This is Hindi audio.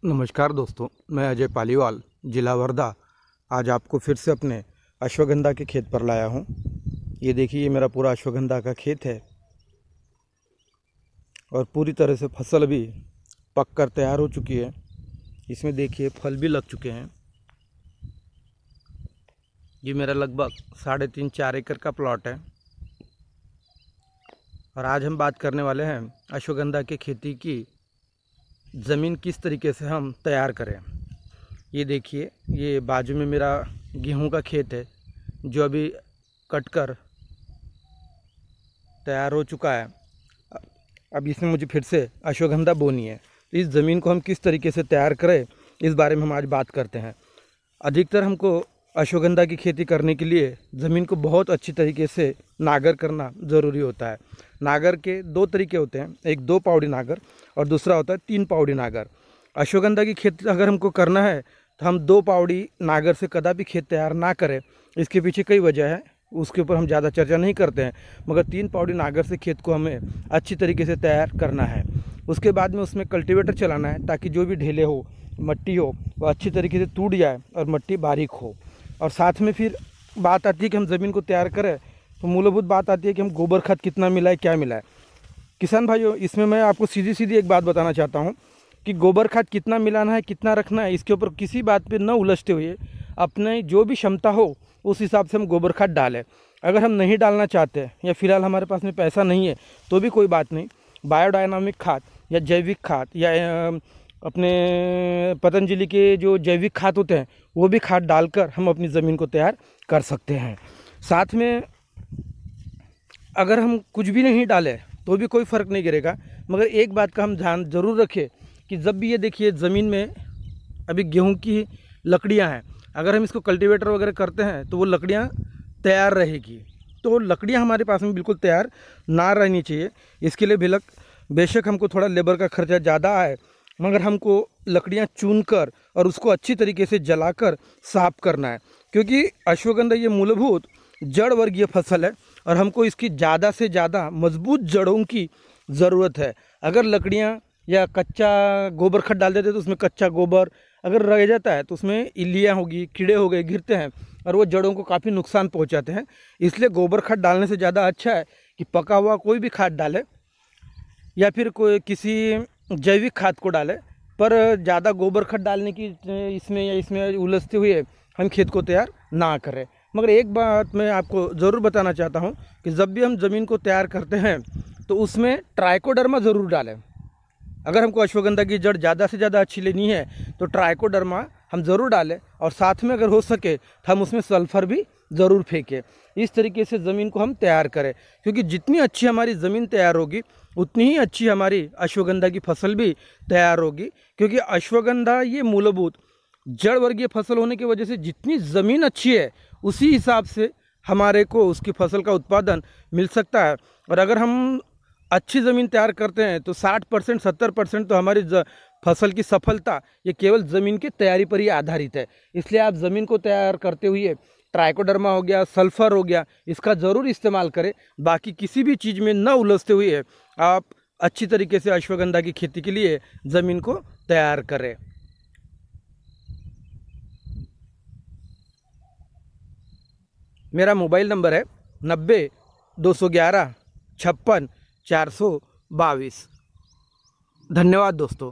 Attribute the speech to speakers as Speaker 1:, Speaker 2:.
Speaker 1: नमस्कार दोस्तों, मैं अजय पालीवाल, जिला वर्धा। आज आपको फिर से अपने अश्वगंधा के खेत पर लाया हूं। ये देखिए, ये मेरा पूरा अश्वगंधा का खेत है और पूरी तरह से फसल भी पक कर तैयार हो चुकी है। इसमें देखिए फल भी लग चुके हैं। ये मेरा लगभग 3.5-4 एकड़ का प्लॉट है और आज हम बात करने वाले हैं अश्वगंधा की खेती की ज़मीन किस तरीके से हम तैयार करें। ये देखिए, ये बाजू में मेरा गेहूं का खेत है जो अभी कटकर तैयार हो चुका है। अब इसमें मुझे फिर से अश्वगंधा बोनी है, तो इस ज़मीन को हम किस तरीके से तैयार करें इस बारे में हम आज बात करते हैं। अधिकतर हमको अश्वगंधा की खेती करने के लिए ज़मीन को बहुत अच्छी तरीके से नागर करना ज़रूरी होता है। नागर के 2 तरीके होते हैं, एक 2 पावड़ी नागर और दूसरा होता है 3 पावड़ी नागर। अश्वगंधा की खेती अगर हमको करना है तो हम 2 पावड़ी नागर से कदापि खेत तैयार ना करें। इसके पीछे कई वजह है, उसके ऊपर हम ज़्यादा चर्चा नहीं करते हैं, मगर 3 पावड़ी नागर से खेत को हमें अच्छी तरीके से तैयार करना है। उसके बाद में उसमें कल्टीवेटर चलाना है ताकि जो भी ढेले हो, मट्टी हो, वह अच्छी तरीके से टूट जाए और मट्टी बारीक हो। और साथ में फिर बात आती है कि हम ज़मीन को तैयार करें तो मूलभूत बात आती है कि हम गोबर खाद कितना मिलाए, क्या मिलाए। किसान भाइयों, इसमें मैं आपको सीधी सीधी एक बात बताना चाहता हूँ कि गोबर खाद कितना मिलाना है, कितना रखना है, इसके ऊपर किसी बात पे न उलझते हुए अपने जो भी क्षमता हो उस हिसाब से हम गोबर खाद डालें। अगर हम नहीं डालना चाहते या फिलहाल हमारे पास में पैसा नहीं है तो भी कोई बात नहीं, बायोडायनामिक खाद या जैविक खाद या अपने पतंजलि के जो जैविक खाद होते हैं वो भी खाद डालकर हम अपनी ज़मीन को तैयार कर सकते हैं। साथ में अगर हम कुछ भी नहीं डालें तो भी कोई फ़र्क नहीं गिरेगा, मगर एक बात का हम ध्यान ज़रूर रखें कि जब भी ये देखिए ज़मीन में अभी गेहूं की लकड़ियां हैं, अगर हम इसको कल्टीवेटर वगैरह करते हैं तो वो लकड़ियां तैयार रहेगी। तो लकड़ियां हमारे पास में बिल्कुल तैयार ना रहनी चाहिए। इसके लिए बेशक हमको थोड़ा लेबर का खर्चा ज़्यादा आए, मगर हमको लकड़ियां चुनकर और उसको अच्छी तरीके से जलाकर साफ करना है, क्योंकि अश्वगंधा ये मूलभूत जड़ वर्गीय फसल है और हमको इसकी ज़्यादा से ज़्यादा मजबूत जड़ों की ज़रूरत है। अगर लकड़ियां या कच्चा गोबर खाद डाल देते तो उसमें कच्चा गोबर अगर रह जाता है तो उसमें इल्लियाँ होगी, कीड़े हो गए, गिरते हैं और वो जड़ों को काफ़ी नुकसान पहुंचाते हैं। इसलिए गोबर खाद डालने से ज़्यादा अच्छा है कि पका हुआ कोई भी खाद डाले या फिर कोई किसी जैविक खाद को डाले, पर ज़्यादा गोबर खाद डालने की इसमें उलझते हुए हम खेत को तैयार ना करें। मगर एक बात मैं आपको ज़रूर बताना चाहता हूँ कि जब भी हम ज़मीन को तैयार करते हैं तो उसमें ट्राइकोडर्मा ज़रूर डालें। अगर हमको अश्वगंधा की जड़ ज़्यादा से ज़्यादा अच्छी लेनी है तो ट्राइकोडर्मा हम ज़रूर डालें और साथ में अगर हो सके तो हम उसमें सल्फ़र भी ज़रूर फेंकें। इस तरीके से ज़मीन को हम तैयार करें, क्योंकि जितनी अच्छी हमारी ज़मीन तैयार होगी उतनी ही अच्छी हमारी अश्वगंधा की फसल भी तैयार होगी। क्योंकि अश्वगंधा ये मूलभूत जड़ वर्गीय फसल होने की वजह से जितनी ज़मीन अच्छी है उसी हिसाब से हमारे को उसकी फसल का उत्पादन मिल सकता है। और अगर हम अच्छी ज़मीन तैयार करते हैं तो 60% 70% तो हमारी फसल की सफलता ये केवल ज़मीन की तैयारी पर ही आधारित है। इसलिए आप ज़मीन को तैयार करते हुए ट्राइकोडर्मा हो गया, सल्फ़र हो गया, इसका ज़रूर इस्तेमाल करें। बाकी किसी भी चीज़ में न उलझते हुए आप अच्छी तरीके से अश्वगंधा की खेती के लिए ज़मीन को तैयार करें। मेरा मोबाइल नंबर है 90-211-56-422। धन्यवाद दोस्तों।